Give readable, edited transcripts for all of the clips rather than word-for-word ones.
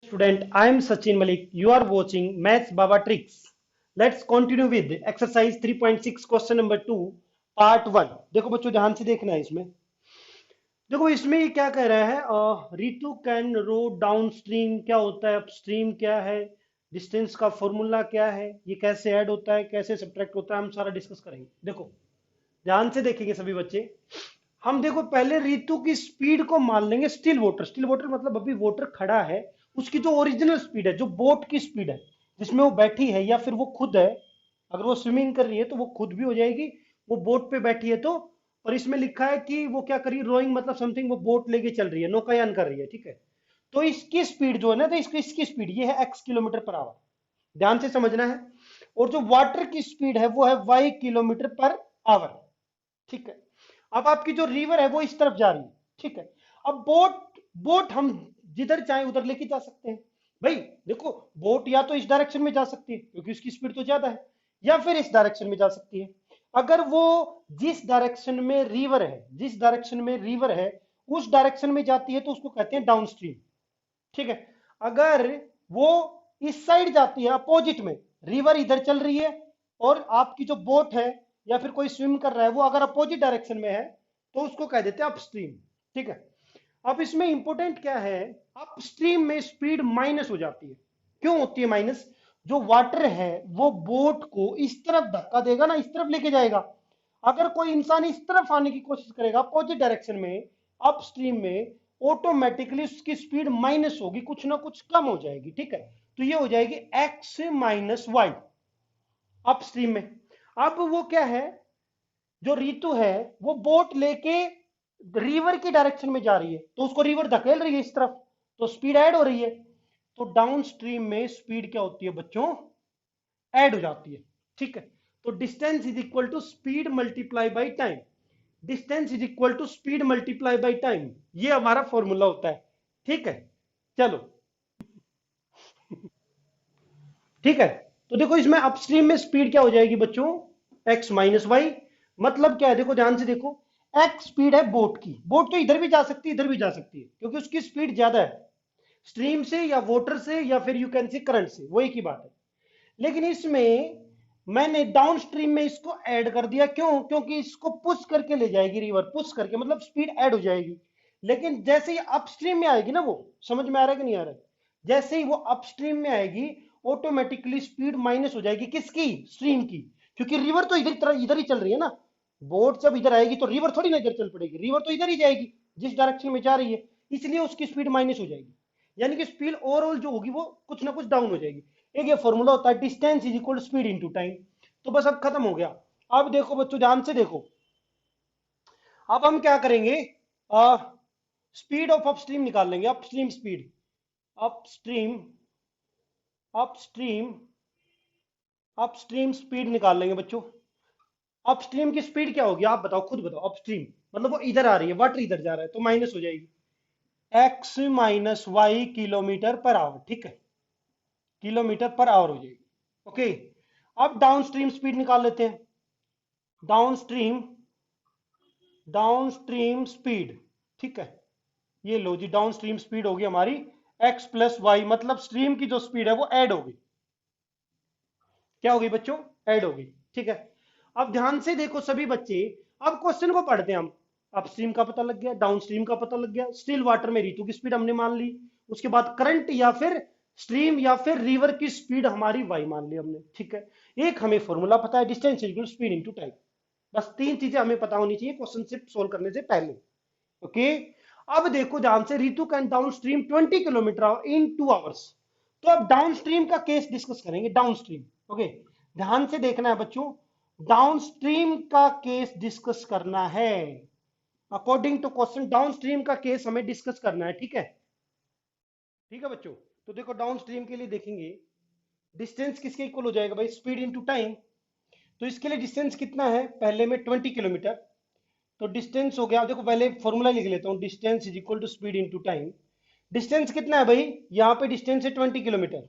Student, I am Sachin Malik. You are watching Maths Baba Tricks. Let's continue with exercise 3.6 question number 2 part 1. देखो बच्चों ध्यान से देखना है इसमें। देखो इसमें ये क्या कह रहा है, Ritu can row downstream क्या होता है, अपस्ट्रीम क्या है, डिस्टेंस का फॉर्मूला क्या है, ये कैसे ऐड होता है, कैसे सब्ट्रैक्ट होता है, हम सारा डिस्कस करेंगे। देखो ध्यान से देखेंगे सभी बच्चे। हम देखो पहले रितु की स्पीड को मान लेंगे स्टिल वाटर मतलब अभी वाटर खड़ा है, उसकी जो ओरिजिनल स्पीड है, जो बोट की स्पीड है जिसमें वो बैठी है या फिर वो खुद है। अगर वो स्विमिंग कर रही है तो वो खुद भी हो जाएगी, वो बोट पे बैठी है तो। और इसमें लिखा है कि वो क्या करी, रोइंग मतलब समथिंग, वो बोट लेके चल रही है, नौकायान कर रही है, ठीक है। तो इसकी स्पीड जो है ना, तो इसकी स्पीड ये है x किलोमीटर पर आवर। ध्यान से समझना है। और जो वाटर की स्पीड है वो है y किलोमीटर पर आवर, ठीक है। अब आपकी जो रिवर है वो इस तरफ जा रही है, ठीक है। अब बोट बोट हम जिधर चाहे उधर लेके जा सकते हैं। भाई देखो, बोट या तो इस डायरेक्शन में जा सकती है क्योंकि उसकी स्पीड तो ज्यादा है, या फिर इस डायरेक्शन में जा सकती है। अगर वो जिस डायरेक्शन में रिवर है, उस डायरेक्शन में जाती है तो उसको कहते हैं डाउन स्ट्रीम, ठीक है। अगर वो इस साइड जाती है अपोजिट में, रिवर इधर चल रही है और आपकी जो बोट है या फिर कोई स्विम कर रहा है वो अगर अपोजिट डायरेक्शन में है तो उसको कह देते हैं अपस्ट्रीम, ठीक है। अब इसमें इंपॉर्टेंट क्या है, अपस्ट्रीम में स्पीड माइनस हो जाती है। क्यों होती है माइनस? जो वाटर है वो बोट को इस तरफ धक्का देगा ना, इस तरफ लेके जाएगा। अगर कोई इंसान इस तरफ आने की कोशिश करेगा अपोजिट डायरेक्शन में, अपस्ट्रीम में, ऑटोमेटिकली उसकी स्पीड माइनस होगी, कुछ ना कुछ कम हो जाएगी, ठीक है। तो ये हो जाएगी एक्स माइनस वाई अपस्ट्रीम में। अब वो क्या है, जो रीतु है वो बोट लेके रिवर की डायरेक्शन में जा रही है तो उसको रिवर धकेल रही है इस तरफ, तो स्पीड ऐड हो रही है। तो डाउन स्ट्रीम में स्पीड क्या होती है बच्चों, ऐड हो जाती है, ठीक है। तो distance is equal to speed multiply by time, distance is equal to speed multiply by time, ये हमारा फॉर्मूला होता है, ठीक है। चलो ठीक है। तो देखो इसमें अपस्ट्रीम में स्पीड क्या हो जाएगी बच्चों, एक्स माइनस वाई। मतलब क्या है, देखो ध्यान से देखो, एक्स स्पीड है बोट की, बोट तो इधर भी जा सकती है इधर भी जा सकती है क्योंकि उसकी स्पीड ज्यादा है, स्ट्रीम से या वाटर से या फिर यू कैन सी करंट से, वो एक ही बात है। लेकिन इसमें मैंने डाउन स्ट्रीम में इसको ऐड कर दिया, क्यों? क्योंकि इसको पुश करके ले जाएगी रिवर, पुश करके मतलब स्पीड ऐड हो जाएगी। लेकिन जैसे ही अपस्ट्रीम में आएगी ना, वो समझ में आ रहा है कि नहीं आ रहा है, जैसे ही वो अपस्ट्रीम में आएगी ऑटोमेटिकली स्पीड माइनस हो जाएगी, किसकी? स्ट्रीम की। क्योंकि रिवर तो इधर ही चल रही है ना, बोट जब इधर आएगी तो रिवर थोड़ी ना इधर चल पड़ेगी, रिवर तो इधर ही जाएगी जिस डायरेक्शन में जा रही है, इसलिए उसकी स्पीड माइनस हो जाएगी। यानी कि स्पीड ओवरऑल जो होगी वो कुछ ना कुछ डाउन हो जाएगी। एक ये फॉर्मूला होता है distance is equal speed into time. तो बस अब खत्म हो गया। अब देखो बच्चों ध्यान से देखो, अब हम क्या करेंगे, स्पीड ऑफ अपस्ट्रीम निकाल लेंगे, upstream speed, upstream upstream upstream speed निकाल लेंगे बच्चों। अपस्ट्रीम की स्पीड क्या होगी आप बताओ, खुद बताओ। अपस्ट्रीम मतलब वो इधर आ रही है, वाटर इधर जा रहा है तो माइनस हो जाएगी, x minus y kilometre per hour, ठीक है। किलोमीटर पर आवर हो जाएगी, ओके। अब डाउन स्ट्रीम स्पीड निकाल लेते हैं, डाउन स्ट्रीम डाउनस्ट्रीम स्पीड, ठीक है। ये लो जी, डाउनस्ट्रीम स्पीड होगी हमारी x प्लस वाई, मतलब स्ट्रीम की जो स्पीड है वो ऐड होगी, क्या होगी बच्चों, ऐड होगी, ठीक है। अब ध्यान से देखो सभी बच्चे, अब क्वेश्चन को पढ़ते हैं हम। अपस्ट्रीम का पता लग गया, डाउनस्ट्रीम का पता लग गया, स्टिल वाटर में रीतु की स्पीड हमने मान ली, उसके बाद करंट या फिर स्ट्रीम या फिर रिवर की स्पीड हमारी वाई मान ली हमने, ठीक है। एक हमें फॉर्मूला पता है, distance equal speed into time. बस तीन चीजें हमें पता होनी चाहिए क्वेश्चन से सोल्व करने से पहले, ओके। अब देखो ध्यान से, Ritu can downstream 20 kilometre in 2 hours. तो अब डाउन स्ट्रीम का केस डिस्कस करेंगे, डाउन स्ट्रीम, ओके। ध्यान से देखना है बच्चों, डाउन स्ट्रीम का केस डिस्कस करना है, according to question downstream का केस हमें डिस्कस करना है, ठीक है। ठीक है बच्चों, तो देखो डाउन स्ट्रीम के लिए देखेंगे, डिस्टेंस किसके इक्वल हो जाएगा भाई, स्पीड इनटू टाइम। तो इसके लिए डिस्टेंस कितना है, पहले में 20 किलोमीटर, तो डिस्टेंस हो गया, देखो पहले फॉर्मूला लिख लेता हूं, distance is equal to speed into time. Distance कितना है भाई, यहाँ पे डिस्टेंस है 20 किलोमीटर,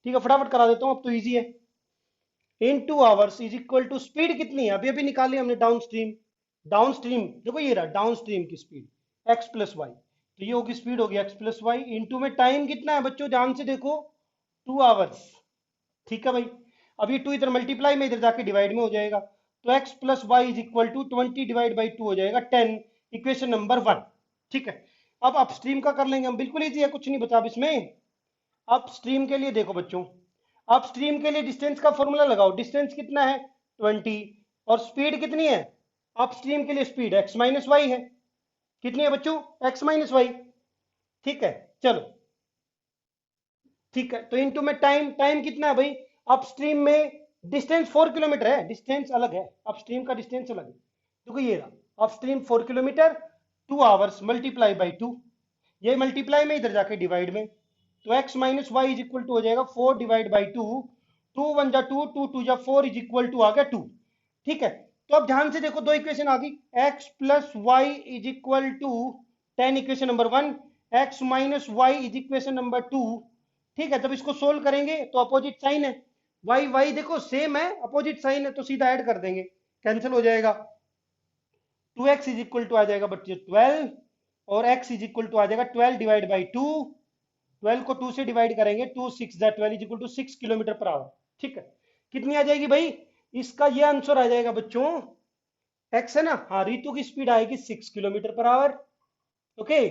ठीक है, फटाफट करा देता हूं अब तो इजी है। In 2 hours is equal to speed कितनी है, अभी अभी निकाली हमने डाउन स्ट्रीम। डाउन स्ट्रीम देखो ये रहा डाउन स्ट्रीम की स्पीड, एक्स प्लस वाई, तो ये होगी स्पीड होगी एक्स प्लस वाई, इंटू में टाइम कितना है बच्चों, ध्यान से देखो 2 आवर्स। ठीक है भाई, अब ये 2 इधर मल्टीप्लाई में इधर जाके डिवाइड में हो जाएगा, तो x plus y is equal to 20 divide by 2 हो जाएगा 10, इक्वेशन नंबर 1। ठीक है, अब अपस्ट्रीम का कर लेंगे हम, बिल्कुल इजी है, कुछ नहीं बचा अब इसमें। अपस्ट्रीम के लिए देखो बच्चों, अपस्ट्रीम के लिए डिस्टेंस का फॉर्मूला लगाओ, डिस्टेंस कितना है 20, और स्पीड कितनी है अपस्ट्रीम के लिए, स्पीड एक्स माइनस वाई है, कितनी है बच्चों एक्स माइनस वाई। ठीक है, चलो ठीक है, तो इनटू में टाइम, टाइम कितना है भाई अपस्ट्रीम में, डिस्टेंस 4 किलोमीटर है, डिस्टेंस अलग है, अपस्ट्रीम का डिस्टेंस अलग है, देखो ये रहा upstream 4 kilometre, 2 hours multiply by 2, ये मल्टीप्लाई में इधर जाके डिवाइड में, तो x minus y is equal to हो जाएगा 4 डिवाइड बाई 2, 2 1 जा 2, 2 2 जा 4 इज इक्वल टू आ गया 2। ठीक है, तो अब ध्यान से देखो दो इक्वेशन आ गई, x plus y is equal to 10 equation number 1, x minus y is equation number 2। ठीक है, जब इसको सोल्व करेंगे तो अपोजिट साइन है, y y देखो सेम है, अपोजिट साइन है, तो सीधा ऐड कर देंगे, कैंसिल हो जाएगा, 2x इज इक्वल टू आ जाएगा बच्चे 12, और x इज इक्वल टू आ जाएगा 12 डिवाइड बाई 2, 12 को 2 से डिवाइड करेंगे, 2 6 जा 12 is equal to 6 kilometre per hour. ठीक है, कितनी आ जाएगी भाई, इसका ये आंसर आ जाएगा बच्चों, x है ना, हाँ रितु की स्पीड आएगी 6 किलोमीटर पर आवर। ओके,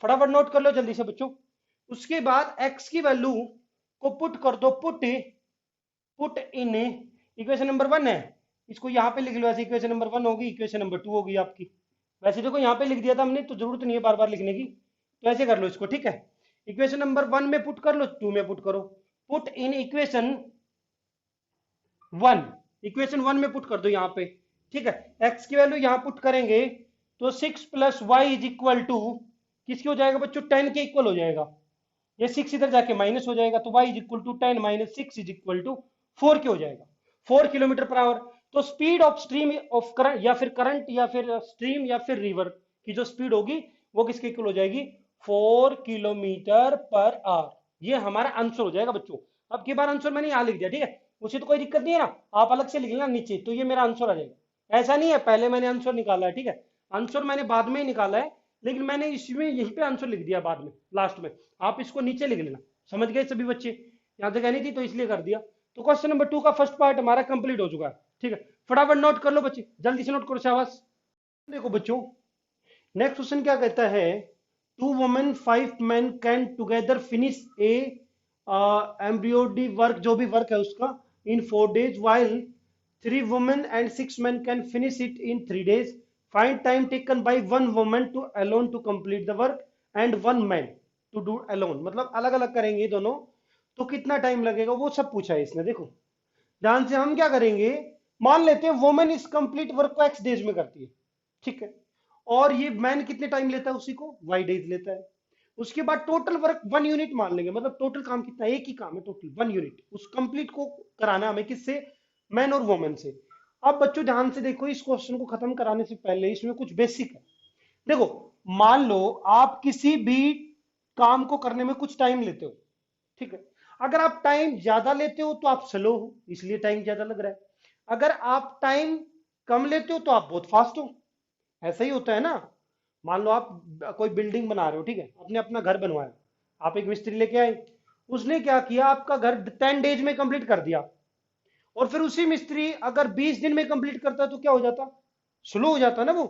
फटाफट नोट कर लो जल्दी से बच्चों। उसके बाद x की वैल्यू को पुट कर दो, पुट इन इक्वेशन नंबर 1 है, इसको यहाँ पे लिख लो, ऐसे इक्वेशन नंबर 1 होगी, इक्वेशन नंबर 2 होगी आपकी, वैसे देखो यहाँ पे लिख दिया था हमने, तो जरूरत नहीं है बार बार लिखने की, तो ऐसे कर लो इसको। ठीक है, इक्वेशन नंबर 1 में पुट कर लो, 2 में पुट करो, पुट इन इक्वेशन 1, इक्वेशन 1 में पुट कर दो यहाँ पे। ठीक है, x की वैल्यू यहाँ पुट करेंगे तो 6 plus y is equal to किसकी हो जाएगा बच्चों, 10 के इक्वल हो जाएगा, ये 6 इधर जाके माइनस हो जाएगा, तो y is equal to 10 minus 6 is equal to 4 के हो जाएगा, 4 किलोमीटर पर आवर। तो speed of stream of current, या फिर करंट, या फिर स्ट्रीम, या फिर रिवर की जो स्पीड होगी वो किसके इक्वल हो जाएगी, 4 किलोमीटर पर आवर। ये हमारा आंसर हो जाएगा बच्चों। अब की बार आंसर मैंने यहाँ लिख दिया, ठीक है, उसे तो कोई दिक्कत नहीं है ना, आप अलग से लिख लेना नीचे, तो ये मेरा आंसर आ जाएगा। ऐसा नहीं है पहले मैंने आंसर निकाला है, ठीक है, आंसर मैंने बाद में ही निकाला है, लेकिन मैंने इसमें यहीं पे आंसर लिख दिया बाद में लास्ट में, आप इसको नीचे लिख लेना। समझ गए सभी बच्चे, यहाँ तक नहीं थी तो इसलिए कर दिया। तो क्वेश्चन नंबर 2 का फर्स्ट पार्ट हमारा कंप्लीट हो चुका है। ठीक है, फटाफट नोट कर लो बच्चे, जल्दी से नोट करो, शाबाश। देखो बच्चों, नेक्स्ट क्वेश्चन क्या कहता है, 2 women 5 men can together finish A embroidery work, जो भी वर्क है उसका, इन 4 days, while 3 women and 6 men can finish it in 3 days. Find time taken by 1 woman to alone to complete the work and 1 man to do alone, मतलब अलग अलग करेंगे दोनों, तो कितना टाइम लगेगा वो सब पूछा है इसने। देखो ध्यान से, हम क्या करेंगे, मान लेते हैं वुमेन इस कंप्लीट वर्क को x डेज में करती है, ठीक है, और ये मैन कितने टाइम लेता है उसी को, y डेज लेता है। उसके बाद टोटल वर्क 1 यूनिट मान लेंगे, मतलब टोटल काम कितना, एक ही काम है, टोटल 1 यूनिट, उस कंप्लीट को कराना हमें किससे, मैन और वुमेन से। अब बच्चों ध्यान से देखो, इस क्वेश्चन को खत्म कराने से पहले इसमें कुछ बेसिक है। देखो मान लो आप किसी भी काम को करने में कुछ टाइम लेते हो, ठीक है, अगर आप टाइम ज्यादा लेते हो तो आप स्लो हो, इसलिए टाइम ज्यादा लग रहा है, अगर आप टाइम कम लेते हो तो आप बहुत फास्ट हो, ऐसा ही होता है ना। मान लो आप कोई बिल्डिंग बना रहे हो, ठीक है, आपने अपना घर बनवाया, आप एक मिस्त्री लेके आए, उसने क्या किया, आपका घर 10 डेज में कंप्लीट कर दिया, और फिर उसी मिस्त्री अगर 20 दिन में कंप्लीट करता है तो क्या हो जाता, स्लो हो जाता ना वो।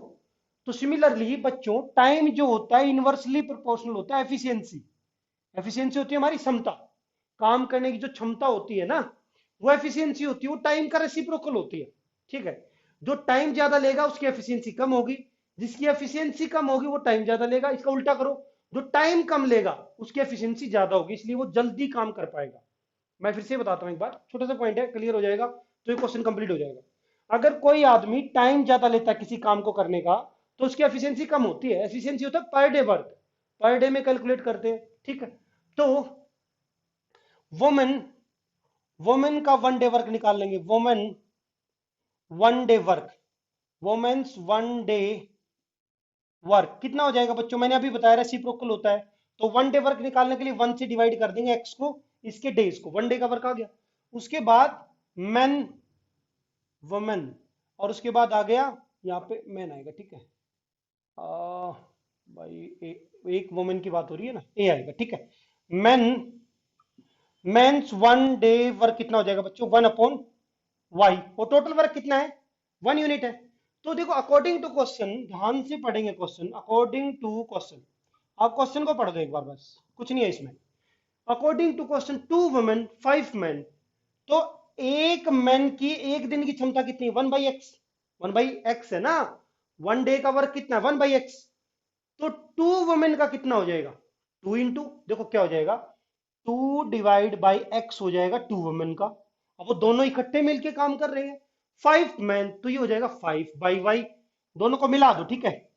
तो सिमिलरली बच्चों, टाइम जो होता है इनवर्सली प्रोपोर्शनल होता है एफिशिएंसी, एफिशिएंसी होती है हमारी क्षमता, काम करने की जो क्षमता होती है ना, वो एफिशिएंसी होती है, वो टाइम का रेसिप्रोकल होती है। ठीक है, जो टाइम ज्यादा लेगा उसकी एफिशिएंसी कम होगी, जिसकी एफिशिएंसी कम होगी वो टाइम ज्यादा लेगा, इसका उल्टा करो, जो टाइम कम लेगा उसकी एफिशिएंसी ज्यादा होगी, इसलिए वो जल्दी काम कर पाएगा। मैं फिर से बताता हूं एक बार, छोटा सा पॉइंट है, क्लियर हो जाएगा तो ये क्वेश्चन कंप्लीट हो जाएगा। अगर कोई आदमी टाइम ज्यादा लेता है किसी काम को करने का, तो उसकी एफिशिएंसी कम होती है, एफिशिएंसी होता है per day work, per day में कैलकुलेट करते हैं। ठीक है, तो वुमेन, वुमेन का 1 डे वर्क निकाल लेंगे, women 1 day work, women's 1 day work कितना हो जाएगा बच्चों, मैंने अभी बताया रेसिप्रोकल होता है, तो 1 डे वर्क निकालने के लिए 1 से डिवाइड कर देंगे एक्स को, इसके डेज को, 1 डे का वर्क आ गया। उसके बाद मैन, वुमेन, और उसके बाद आ गया यहाँ पे मैन आएगा। ठीक है, भाई एक वुमेन की बात हो रही है ना, ए आएगा, ठीक है। Man, men's one day work कितना हो जाएगा बच्चों, 1/वाई, और टोटल वर्क कितना है, 1 यूनिट है। तो देखो अकॉर्डिंग टू क्वेश्चन, ध्यान से पढ़ेंगे क्वेश्चन, अकॉर्डिंग टू क्वेश्चन, आप क्वेश्चन को पढ़ दो एक बार बस, कुछ नहीं है इसमें। According to question 2 women 5 man, तो एक मैन की एक दिन की क्षमता कितनी है, 1/x, 1/x है ना, 1 डे का वर्क कितना है, 1/x, तो 2 वुमेन का कितना हो जाएगा, 2 इंटू, देखो क्या हो जाएगा, 2/x हो जाएगा 2 वुमेन का। अब वो दोनों इकट्ठे मिलके काम कर रहे हैं, 5 मैन, तो ये हो जाएगा 5/y, दोनों को मिला दो, ठीक है।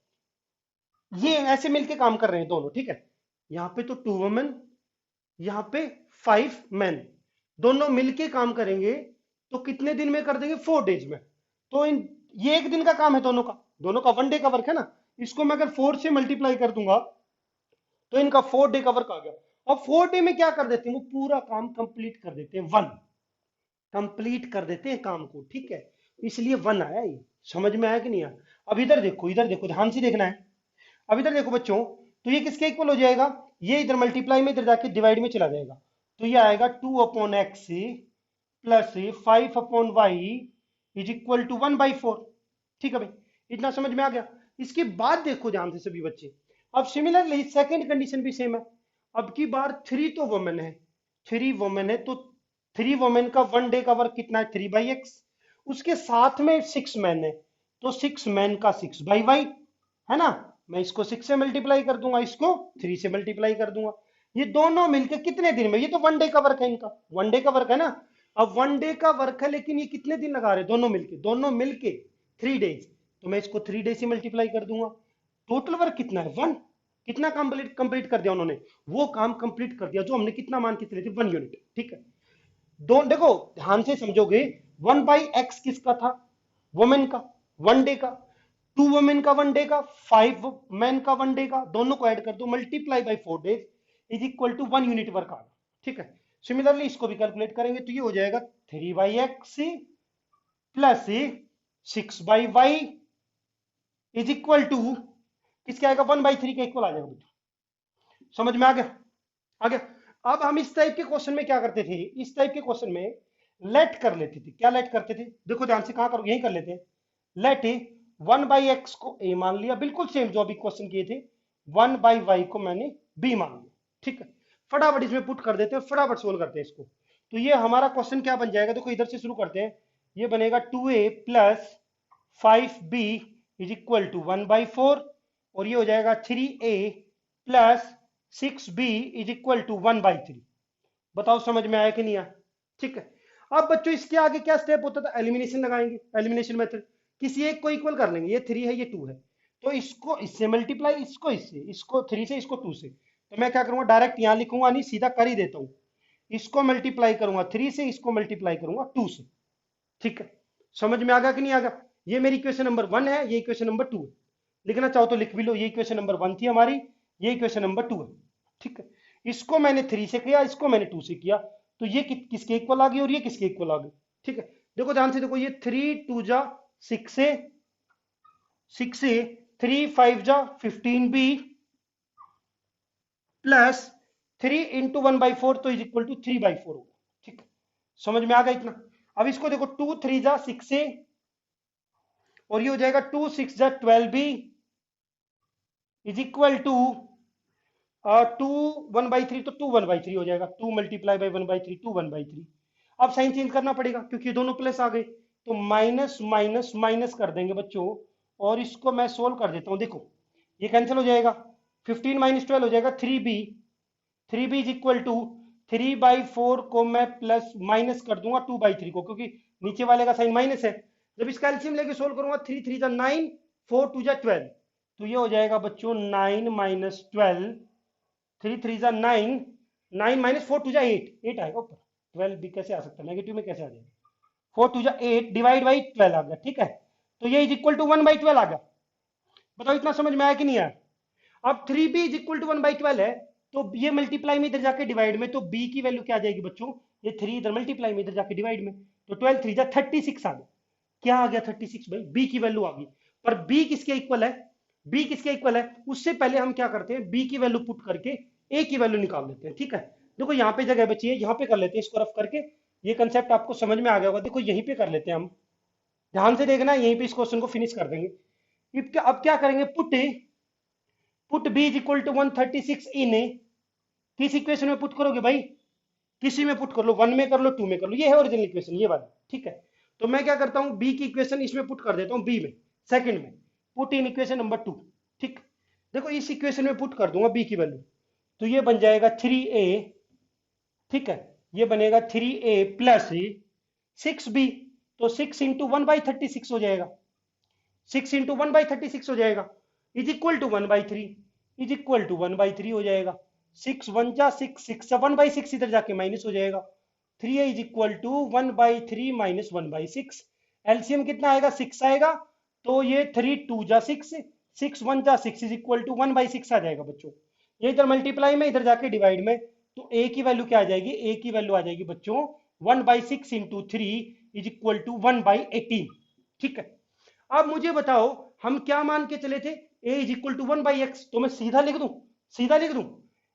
ये ऐसे मिलके काम कर रहे हैं दोनों, ठीक है। यहाँ पे तो 2 वुमेन, यहाँ पे 5 मैन, दोनों मिलके काम करेंगे, तो कितने दिन में कर देंगे, 4 डेज में। तो इन, ये एक दिन का काम है दोनों का 1 डे का वर्क है ना, इसको मैं अगर 4 से मल्टीप्लाई कर दूंगा, तो इनका 4 डे का वर्क आ गया। अब 4 डे में क्या कर देते हैं, वो पूरा काम कंप्लीट कर देते हैं, वन कंप्लीट कर देते हैं काम को, ठीक है। इसलिए वन आया ये, समझ में आया कि नहीं आया। अब इधर देखो, इधर देखो, ध्यान से देखना है। अब इधर देखो बच्चों, तो ये किसके इक्वल हो जाएगा, ये इधर मल्टीप्लाई में इधर जाके डिवाइड में चला जाएगा, तो ये आएगा 2/x plus 5/y is equal to 1/4, ठीक है भाई, इतना समझ में आ गया। इसके बाद देखो ध्यान से सभी बच्चे, अब सिमिलरली सेकंड कंडीशन भी सेम है। अब की बार 3 है, 3 वुमेन है, तो 3 वुमेन का 1 डे का वर्क कितना है, 3/x, उसके साथ में 6 मैन है, तो 6 मैन का 6/y है ना। मैं इसको 6 से मल्टीप्लाई कर दूंगा, इसको 3 से मल्टीप्लाई कर दूंगा, ये दोनों मिलकर कितने दिन में, ये तो 1 डे का वर्क है इनका, 1 डे का वर्क है ना। अब 1 डे का वर्क है, लेकिन ये कितने दिन लगा रहे, दोनों मिलके 3 डेज, तो मैं इसको 3 डे से मल्टीप्लाई कर दूंगा। टोटल वर्क कितना है, 1, कितना कंप्लीट कंप्लीट कर दिया उन्होंने, वो काम कंप्लीट कर दिया जो हमने कितना मान के चले थे, 1 यूनिट, ठीक है। दो देखो, ध्यान से समझोगे, 1/x किसका था, वुमेन का, 1 डे का, 2 वुमेन का 1 डे का, 5 मैन का 1 डे का, दोनों को ऐड कर दो, multiply by 4 days is equal to 1 unit work आ गया, ठीक है। सिमिलरली इसको भी कैलकुलेट करेंगे, तो ये हो जाएगा 3/x plus 6/y is equal to, किसके आएगा, 1/3 के इक्वल आ जाएगा बच्चों। समझ में आ गया, आ गया। अब हम इस टाइप के क्वेश्चन में क्या करते थे, इस टाइप के क्वेश्चन में लेट कर लेते थे, क्या लेट करते थे, देखो ध्यान से, कहां करो, यही कर लेते हैं, लेट 1/x को a मान लिया, बिल्कुल सेम जो अभी क्वेश्चन किए थे, 1/y को मैंने b मान लिया, ठीक है। फटाफट इसमें पुट कर देते हैं, फटाफट सोल्व करते हैं इसको। तो ये हमारा क्वेश्चन क्या बन जाएगा, देखो इधर से शुरू करते हैं, ये बनेगा 2a plus 5b is equal to 1/4, और ये हो जाएगा 3a plus 6b is equal to 1/3। बताओ समझ में आया कि नहीं आया, ठीक है। अब बच्चों इसके आगे क्या स्टेप होता था, एलिमिनेशन लगाएंगे, एलिमिनेशन मेथड, किसी एक को इक्वल कर लेंगे, ये 3 है ये 2 है, तो इसको इससे मल्टीप्लाई, इसको इससे, इसको 3 से, इसको 2 से, तो मैं क्या करूंगा, डायरेक्ट यहां लिखूंगा नहीं, सीधा कर ही देता हूं, इसको मल्टीप्लाई करूंगा 3 से, इसको मल्टीप्लाई करूंगा 2 से, ठीक है। समझ में आ गया कि नहीं आ गया। ये मेरी इक्वेशन नंबर 1 है, ये इक्वेशन नंबर 2 है, लिखना चाहो तो लिख भी लो, ये इक्वेशन नंबर 1 थी हमारी, ये इक्वेशन नंबर 2 है, ठीक है। इसको मैंने 3 से किया, इसको मैंने 2 से किया, तो ये किसके इक्वल आ गई और ये किसके इक्वल आ गई, ठीक है। देखो ध्यान से देखो, ये 3 2 जा 6 से, 6 से 3 5 जा 15b प्लस 3 इंटू 1/4, तो इज इक्वल टू 3/4 होगा, ठीक है। समझ में आ गया इतना। अब इसको देखो, 2 3 जा 6 से, और ये हो जाएगा 2 6 जा 12b इज इक्वल टू 2 1/3, तो 2 1/3 हो जाएगा, 2 मल्टीप्लाई बाई 1/3, 2 1/3। अब साइन चेंज करना पड़ेगा क्योंकि ये दोनों प्लस आ गए, तो माइनस माइनस माइनस कर देंगे बच्चों, और इसको मैं सोल्व कर देता हूं, देखो ये कैंसिल हो जाएगा, 15 माइनस 12 हो जाएगा 3b, 3b is equal to 3/4 को मैं प्लस माइनस कर दूंगा 2/3 को, क्योंकि नीचे वाले का साइन माइनस है। जब इसका एलसीएम लेके सोल्व करूंगा, 3 3 जा 9, 4 2 जा 12, तो ये हो जाएगा बच्चों 9 माइनस 12, 3 3 जा 9, 9 माइनस 4 2 जा 8, 8 आएगा ऊपर, 12 भी कैसे आ सकता है, नेगेटिव में कैसे आ जाएगा, 4 2 जा 8 डिवाइड बाई 12 आ गया, ठीक है। तो ये इज इक्वल टू 1/12 आ गया। बताओ इतना समझ में आया कि नहीं आया। अब 3b इज इक्वल टू 1/12 है, तो ये मल्टीप्लाई में इधर जाके डिवाइड में, तो b की वैल्यू क्या आ जाएगी बच्चों, ये 3 इधर मल्टीप्लाई में इधर जाके डिवाइड में, तो 12 3 जा 36 आ गया। क्या आ गया 36 भाई, b की वैल्यू आ गई। पर b किसके इक्वल है, बी किसके इक्वल है, उससे पहले हम क्या करते हैं, बी की वैल्यू पुट करके ए की वैल्यू निकाल लेते हैं। ठीक है, देखो यहाँ पे जगह बची है, यहाँ पे कर लेते हैं इसको रफ करके। ये कंसेप्ट आपको समझ में आ गया होगा। देखो यहीं पे कर लेते हैं हम, ध्यान से देखना, यहीं पे इस क्वेश्चन को फिनिश कर देंगे। अब क्या करेंगे, put B is equal to 136 in A, किस इक्वेशन में पुट करोगे भाई, किसी में पुट कर लो, 1 में कर लो, 2 में कर लो, ये है ओरिजिनल इक्वेशन ये वाली। ठीक है, तो मैं क्या करता हूं, बी की इक्वेशन इसमें पुट कर देता हूं, बी में सेकंड में, पुट इन इक्वेशन नंबर 2। ठीक, देखो इस इक्वेशन में पुट कर दूंगा बी की वैल्यू, तो ये बन जाएगा 3a। ठीक है, ये बनेगा 3a प्लस 6b, तो 6 इंटू 1/36 हो जाएगा, 6 इंटू 1/36 हो जाएगा, is equal to 1/3, is equal to 1/3 हो जाएगा। 6 1 जा 6, 6 1/6 इधर जाके माइनस हो जाएगा, 3a is equal to 1/3 minus 1/6। LCM कितना आएगा, 6 आएगा, तो ये 3 2 जा 6, 6 1 जा 6 इज इक्वल टू 1/6 आ जाएगा बच्चों। ये इधर मल्टीप्लाई में, इधर जाके डिवाइड में, तो a की वैल्यू क्या आ जाएगी, a की वैल्यू आ जाएगी बच्चों 1/6 इंटू 3 इज इक्वल टू 1/18। ठीक है, अब मुझे बताओ हम क्या मान के चले थे, a is equal to 1/x, तो मैं सीधा लिख दूं, सीधा लिख दूं,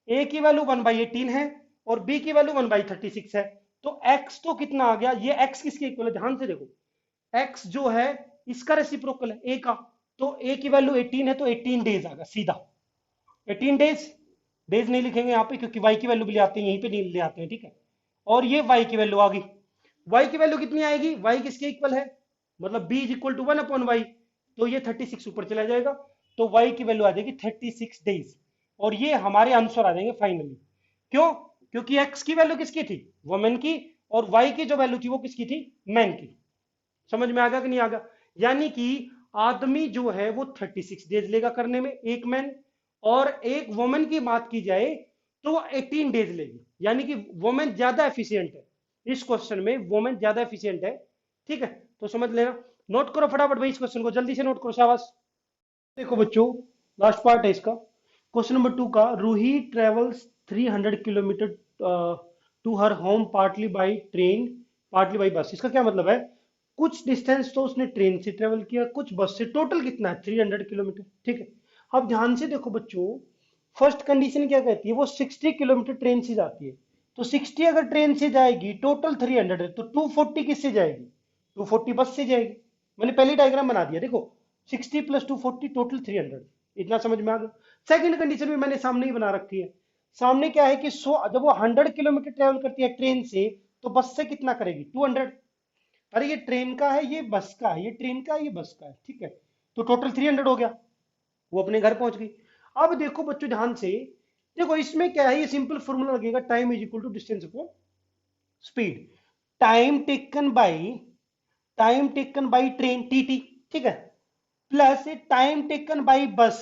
a की वैल्यू 1/18 है और b की वैल्यू 1/36 है, तो x तो कितना आ गया, ये x किसके इक्वल है, ध्यान से देखो, x जो है इसका रेसिप्रोकल है a का, तो a की वैल्यू 18 है, तो 18 डेज आ गया सीधा, 18 डेज, डेज नहीं लिखेंगे यहाँ पे क्योंकि y की वैल्यू भी ले आते हैं, यहीं पे नहीं ले आते हैं। ठीक है, और ये y की वैल्यू आ गई, y की वैल्यू कितनी आएगी, y किसके इक्वल है, मतलब b is equal to 1/y, तो ये 36 ऊपर चला जाएगा, तो y की वैल्यू आ जाएगी 36 डेज, और ये हमारे आंसर आ जाएंगे फाइनली। क्यों, क्योंकि x की वैल्यू किसकी थी, वुमेन की, और y की जो वैल्यू थी वो किसकी थी, मैन की। समझ में आ गया कि नहीं आ गया, यानी कि आदमी जो है वो 36 डेज लेगा करने में, एक मैन, और एक वुमेन की बात की जाए तो वो 18 डेज लेगी, यानी कि वुमेन ज्यादा एफिशिएंट है, इस क्वेश्चन में वुमेन ज्यादा एफिशिएंट है। ठीक है, तो समझ लेना, नोट करो फटाफट भाई, इस क्वेश्चन को जल्दी से नोट करो, शाबाश। देखो बच्चों, लास्ट पार्ट है इसका, क्वेश्चन नंबर 2 का, Ruhi travels 300 kilometre to her home partly by train partly by bus. इसका क्या मतलब है, कुछ डिस्टेंस तो उसने ट्रेन से ट्रेवल किया, कुछ बस से, टोटल कितना है 300 किलोमीटर। ठीक है, अब ध्यान से देखो बच्चों, फर्स्ट कंडीशन क्या कहती है, वो 60 किलोमीटर ट्रेन से जाती है, तो 60 अगर ट्रेन से जाएगी, टोटल 300 है, तो 240 किससे जाएगी, 240 बस से जाएगी। मैंने पहले डायग्राम बना दिया, देखो 60 प्लस 240 टोटल 300, इतना समझ में आ गया। सेकंड कंडीशन भी मैंने सामने ही बना रखी है, सामने क्या है कि 100, जब वो 100 किलोमीटर ट्रेवल करती है ट्रेन से, तो बस से कितना करेगी, 200। अरे ये ट्रेन का है, ये बस का है, ये ट्रेन का है, ये बस का है। ठीक है, तो टोटल 300 हो गया, वो अपने घर पहुंच गई। अब देखो बच्चों ध्यान से, देखो इसमें क्या है, ये सिंपल फॉर्मूला लगेगा, time is equal to distance upon speed, time taken by, time taken by train TT, ठीक है, प्लस टाइम टेकन बाई बस,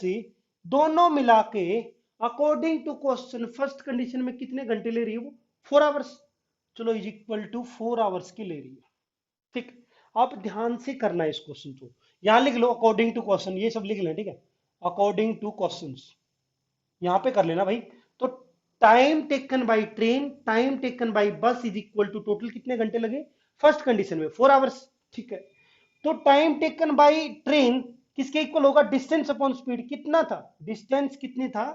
दोनों मिला के according to question first condition में कितने घंटे ले रही है वो, 4 आवर्स, चलो इज इक्वल टू 4 आवर्स की ले रही है। ठीक, आप ध्यान से करना है इस क्वेश्चन को, यहां लिख लो अकॉर्डिंग टू क्वेश्चन, ये सब लिख लें। ठीक है, अकॉर्डिंग टू क्वेश्चंस यहां पे कर लेना भाई, तो time taken by train, time taken by bus is equal to total कितने घंटे लगे फर्स्ट कंडीशन में, 4 आवर्स। ठीक है, तो टाइम टेकन बाई ट्रेन किसके इक्वल होगा, डिस्टेंस अपॉन स्पीड, कितना था डिस्टेंस, कितनी था,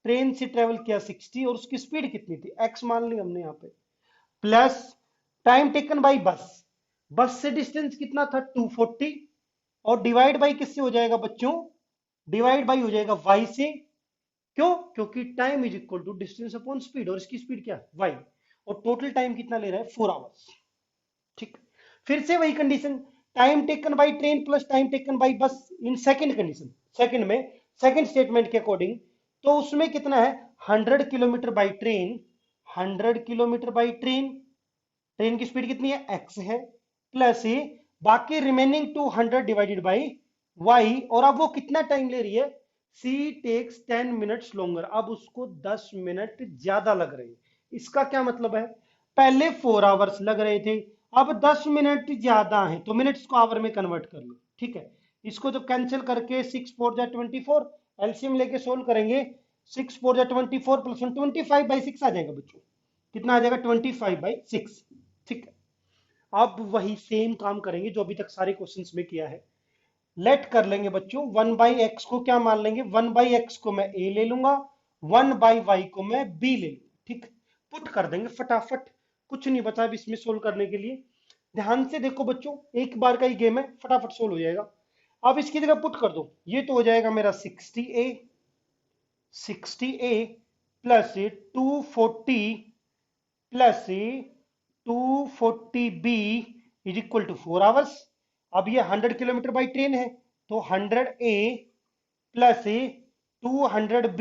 ट्रेन से ट्रेवल किया 60 और उसकी स्पीड कितनी थी, एक्स मान ली हमने यहाँ पे, प्लस टाइम टेकन बाई बस, बस से डिस्टेंस कितना था 240, और डिवाइड बाई किससे हो जाएगा बच्चों, डिवाइड बाई हो जाएगा वाई से। क्यों, क्योंकि time is equal to distance upon speed, और इसकी स्पीड क्या वाई, और टोटल टाइम कितना ले रहा है 4 आवर्स। ठीक, फिर से वही condition, time taken by train plus time taken by बस इन सेकंड कंडीशन, सेकंड में, सेकंड स्टेटमेंट के अकॉर्डिंग, तो उसमें कितना है 100 kilometre by train, 100 kilometre by train, train की स्पीड कितनी है एक्स है, प्लस बाकी रिमेनिंग 200 डिवाइडेड बाई वाई, और अब वो कितना टाइम ले रही है, सी टेक्स 10 मिनट्स लॉन्गर, अब उसको 10 मिनट ज्यादा लग रहे हैं। इसका क्या मतलब है, पहले 4 आवर्स लग रहे थे, अब 10 मिनट ज्यादा है, तो मिनट्स को आवर में कन्वर्ट कर लो। ठीक है, इसको जब कैंसिल करके 6 4 जा 24, एलसीएम लेके सोल्व करेंगे, 6 4 जा 24 प्लस 25/6 आ जाएगा बच्चों, कितना आ जाएगा 25/6। ठीक है, अब वही सेम काम करेंगे जो अभी तक सारे क्वेश्चंस में किया है, लेट कर लेंगे बच्चों, 1/x को क्या मान लेंगे, 1/x को मैं a ले लूंगा, 1/y को मैं b ले लूंगा। ठीक, पुट कर देंगे फटाफट, कुछ नहीं बचा अब इसमें सोल्व करने के लिए। ध्यान से देखो बच्चों, एक बार का ही गेम है, फटाफट सोल्व हो जाएगा। अब इसकी जगह पुट कर दो, ये तो हो जाएगा मेरा 60a plus 240 plus 240b is equal to 4 hours. अब ये 100 किलोमीटर बाई ट्रेन है, तो 100a plus 200b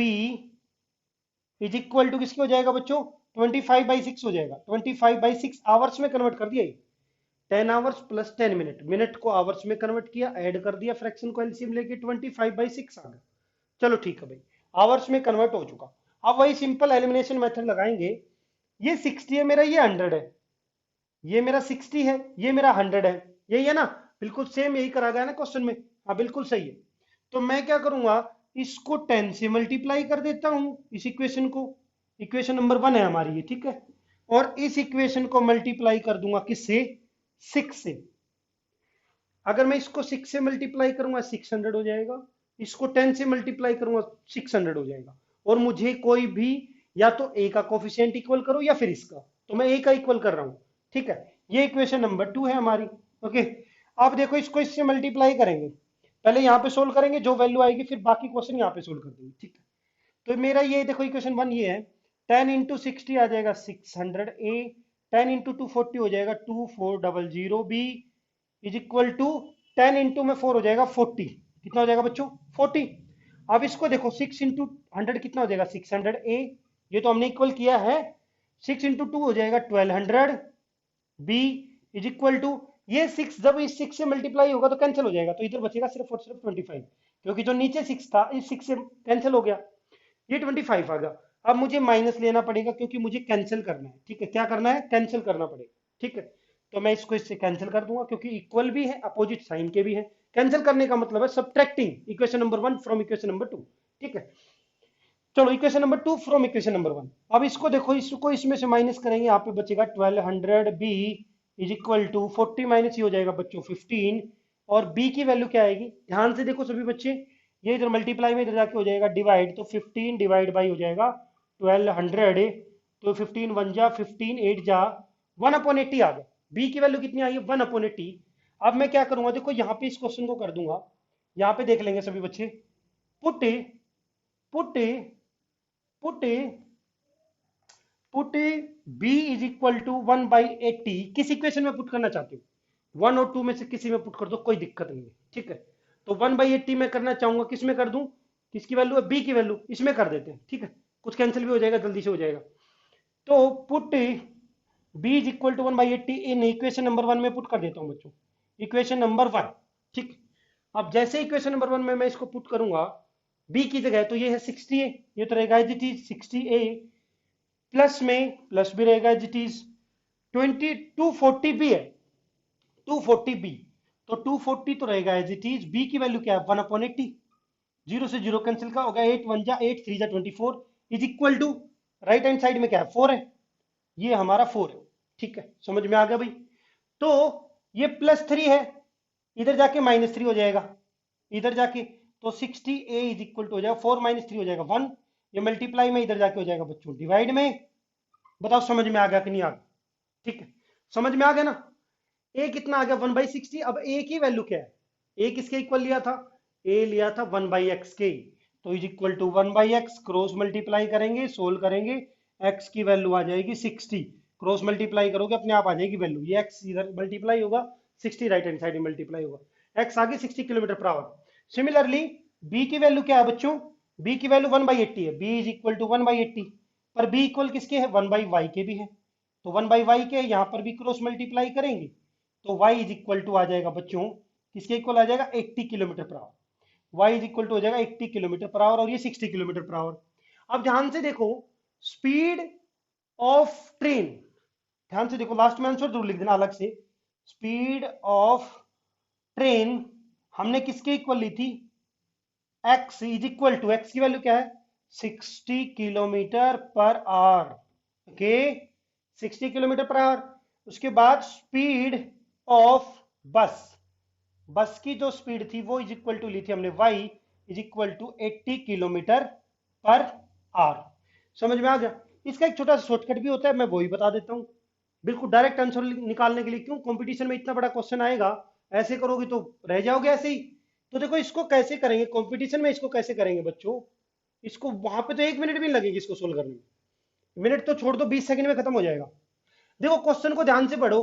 is equal to किसके हो जाएगा बच्चों, 25/6 हो जाएगा। 25/6 आवर्स में कन्वर्ट कर दिया, 10 आवर्स प्लस 10 मिनट, मिनट को आवर्स में कन्वर्ट किया, ऐड कर दिया, फ्रैक्शन को एलसीएम लेके 25/6 आ गया। चलो ठीक है भाई, आवर्स में कन्वर्ट हो चुका। अब वही सिंपल एलिमिनेशन मेथड लगाएंगे। ये 60 है मेरा, ये 100 है, ये मेरा 60 है, ये मेरा 100 है, यही है ना, बिल्कुल सेम यही करा गया ना क्वेश्चन में। हाँ बिल्कुल सही है। तो मैं क्या करूंगा, इसको 10 से मल्टीप्लाई कर देता हूं, इस इक्वेशन को, इक्वेशन नंबर 1 है हमारी ये, ठीक है। और इस इक्वेशन को मल्टीप्लाई कर दूंगा किससे, 6 से। अगर मैं इसको 6 से मल्टीप्लाई करूंगा 600 हो जाएगा, इसको 10 से मल्टीप्लाई करूंगा 600 हो जाएगा। और मुझे कोई भी, या तो a का कोफिशिएंट इक्वल करो या फिर इसका, तो मैं a का इक्वल कर रहा हूं। ठीक है, ये इक्वेशन नंबर 2 है हमारी। ओके, अब देखो इसको इससे मल्टीप्लाई करेंगे, पहले यहां पे सोल्व करेंगे, जो वैल्यू आएगी फिर बाकी क्वेश्चन यहां पे सोल्व कर देंगे। ठीक है, तो मेरा ये देखो इक्वेशन 1 ये है, 10 इंटू 60 आ जाएगा 600a, 10 इंटू 240 हो जाएगा 2400b is equal to 10 into में 4 हो जाएगा 40, कितना हो जाएगा बच्चों 40। अब इसको देखो 6 इंटू 100 कितना हो जाएगा 600a, ये तो हमने इक्वल किया है, 6 इंटू 2 हो जाएगा 1200b इज इक्वल टू, ये 6 जब इस 6 से मल्टीप्लाई होगा तो कैंसिल हो जाएगा, तो इधर बचेगा सिर्फ और सिर्फ 25, क्योंकि जो नीचे 6 था इस 6 से कैंसिल हो गया, ये 25 आ गया। अब मुझे माइनस लेना पड़ेगा क्योंकि मुझे कैंसिल करना है। ठीक है, क्या करना है, कैंसिल करना पड़ेगा। ठीक है, तो मैं इसको इससे कैंसिल कर दूंगा, क्योंकि इक्वल भी है अपोजिट साइन के भी है। कैंसिल करने का मतलब है subtracting equation number 1 from equation number 2। ठीक है, चलो equation number 2 from equation number 1। अब इसको देखो, इसको इसमें से माइनस करेंगे, यहाँ पे बचेगा 1200b is equal to 40 minus ही हो जाएगा बच्चों 15, और b की वैल्यू क्या आएगी, ध्यान से देखो सभी बच्चे, ये इधर मल्टीप्लाई में इधर जाके हो जाएगा डिवाइड, तो 15 डिवाइड बाई हो जाएगा 1200, तो 15 1 जा 15 8 जा 1/80 आ गया। b की वैल्यू कितनी आई है 1/80। अब मैं क्या करूंगा, देखो यहाँ पे इस क्वेश्चन को कर दूंगा, यहाँ पे देख लेंगे सभी बच्चे, put put put put b is equal to 1/80, किस इक्वेशन में पुट करना चाहते हो, 1 और 2 में से किसी में पुट कर दो, कोई दिक्कत नहीं है। ठीक है, तो 1/80 में करना चाहूंगा, किस में कर दूं, किसकी वैल्यू है b की वैल्यू, इसमें कर देते हैं। ठीक है, कुछ कैंसिल भी हो जाएगा, जल्दी से हो जाएगा। तो put b is equal to 1/80 in equation number 1 में पुट कर देता हूं बच्चों, इक्वेशन नंबर 1। ठीक, अब जैसे इक्वेशन नंबर 1 में मैं इसको पुट करूंगा b की जगह, तो ये है 60a, ये तो रहेगा as it is 60a, plus में प्लस भी रहेगा एज इट इज 240 भी है, 240 बी, तो 240 तो रहेगा एज इट इज, बी की वैल्यू क्या है 1/80, जीरो से जीरो कैंसिल का होगा, 8 1 जा 8 3 जा 24 is equal to, right hand side में क्या है 4 है, ये हमारा 4 है। ठीक है, समझ में आ गया भाई। तो ये +3 है, इधर जाके -3 हो जाएगा, इधर जाके, तो 60a इज इक्वल टू हो जाएगा 4 -3 हो जाएगा 1, ये मल्टीप्लाई में इधर जाके हो जाएगा बच्चों डिवाइड में। बताओ समझ में आ गया कि नहीं आ गया। ठीक है, समझ में आ गया ना। ए कितना आ गया 1/60। अब ए की वैल्यू क्या है, ए किसके इक्वल लिया था, ए लिया था 1/x के, तो is equal to 1/x, cross multiply करेंगे सोल्व करेंगे, x की वैल्यू आ जाएगी 60, क्रॉस मल्टीप्लाई करोगे अपने आप आ जाएगी वैल्यू, ये x इधर मल्टीप्लाई होगा 60 राइट हैंड साइड में मल्टीप्लाई होगा, x आगे 60 kilometre per our. Similarly b की वैल्यू क्या है बच्चों, b की वैल्यू 1/80 है, b इज इक्वल टू 1/80, पर b इक्वल किसके है 1/y के भी है, तो 1/y के यहाँ पर भी क्रॉस मल्टीप्लाई करेंगे, तो y इज इक्वल टू आ जाएगा बच्चों, किसके इक्वल आ जाएगा 80 kilometre per hour, y is equal to हो जाएगा 80 किलोमीटर पर आवर, और ये 60 किलोमीटर पर आवर। अब ध्यान से देखो, स्पीड ऑफ ट्रेन, ध्यान से देखो, लास्ट में आंसर जरूर लिख देना अलग से, स्पीड ऑफ ट्रेन हमने किसके इक्वल ली थी, x is equal to, x की वैल्यू क्या है 60 kilometre per hour. Okay, 60 kilometre per hour. उसके बाद स्पीड ऑफ बस, बस की जो स्पीड थी वो इज इक्वल टू ली थी हमने y is equal to 80 kilometre per hour. समझ में आ गया? इसका एक छोटा सा शॉर्टकट भी होता है, मैं वो ही बता देता हूँ बिल्कुल डायरेक्ट आंसर निकालने के लिए। क्यों कंपटीशन में इतना बड़ा क्वेश्चन आएगा, ऐसे करोगे तो रह जाओगे ऐसे ही। तो देखो इसको कैसे करेंगे कंपटीशन में, इसको कैसे करेंगे बच्चों, इसको वहां पे तो 1 मिनट भी नहीं लगेगी इसको सोल्व करने में, मिनट तो छोड़ दो 20 सेकंड में खत्म हो जाएगा। देखो क्वेश्चन को ध्यान से पढ़ो,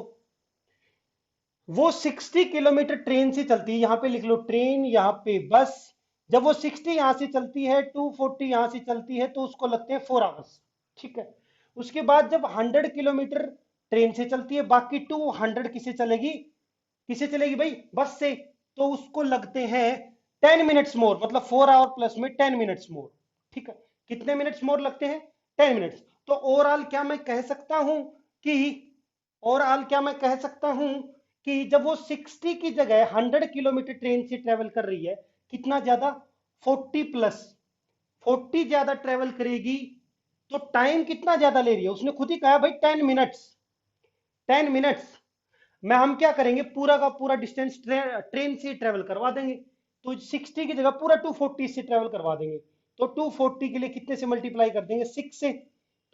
वो 60 किलोमीटर ट्रेन से चलती है, यहां पे लिख लो ट्रेन, यहां पे बस। जब वो 60 यहां से चलती है, 240 यहां से चलती है, तो उसको लगते हैं 4 आवर्स। ठीक है। उसके बाद जब 100 किलोमीटर ट्रेन से चलती है, बाकी 200 किसे चलेगी, किसे चलेगी भाई, बस से, तो उसको लगते हैं 10 मिनट्स मोर, मतलब 4 आवर प्लस में 10 मिनट्स मोर। ठीक है। कितने मिनट्स मोर लगते हैं, 10 मिनट्स। तो ओवरऑल क्या मैं कह सकता हूं कि, ओवरऑल क्या मैं कह सकता हूं कि जब वो 60 की जगह 100 किलोमीटर ट्रेन से ट्रेवल कर रही है, कितना ज्यादा, 40 प्लस, 40 ज्यादा ट्रेवल करेगी, तो टाइम कितना ज्यादा ले रही है, उसने खुद ही कहा भाई 10 मिनट्स, 10 मिनट्स में हम क्या करेंगे, पूरा का पूरा डिस्टेंस ट्रेन से ट्रेवल करवा देंगे। तो 60 की जगह पूरा 240 से ट्रेवल करवा देंगे। तो 240 के लिए कितने से मल्टीप्लाई कर देंगे, 6 से।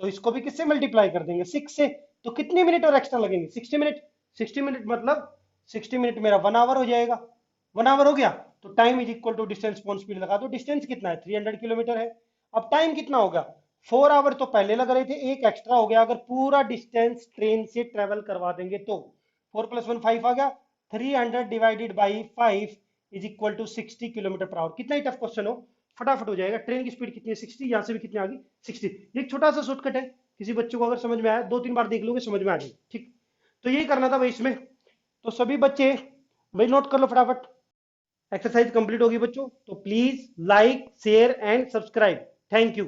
तो इसको भी किससे मल्टीप्लाई कर देंगे, 6 से। तो कितने मिनट और एक्स्ट्रा लगेंगे, 60 मिनट। 60 मिनट मतलब 60 मिनट मेरा 1 आवर हो जाएगा। 1 आवर हो गया, तो time is equal to distance upon speed लगा दो। डिस्टेंस कितना है, 300 किलोमीटर है। अब टाइम कितना होगा, 4 आवर तो पहले लग रहे थे, एक एक्स्ट्रा हो गया, अगर पूरा डिस्टेंस ट्रेन से ट्रेवल करवा देंगे तो। 4 + 1 5 आ गया, 300 divided by 5 is equal to 60 kilometre per hour. कितना ही टफ क्वेश्चन हो, फटाफट हो जाएगा। ट्रेन की स्पीड कितनी है, 60, यहां से भी कितनी आ गई, 60। ये एक छोटा सा शॉर्टकट है, किसी बच्चे को अगर समझ में आया, 2-3 बार देख लोगे समझ में आ जाएगी। ठीक, तो यही करना था भाई इसमें। तो सभी बच्चे भाई नोट कर लो फटाफट। एक्सरसाइज कंप्लीट होगी बच्चों, तो please like share and subscribe. Thank you.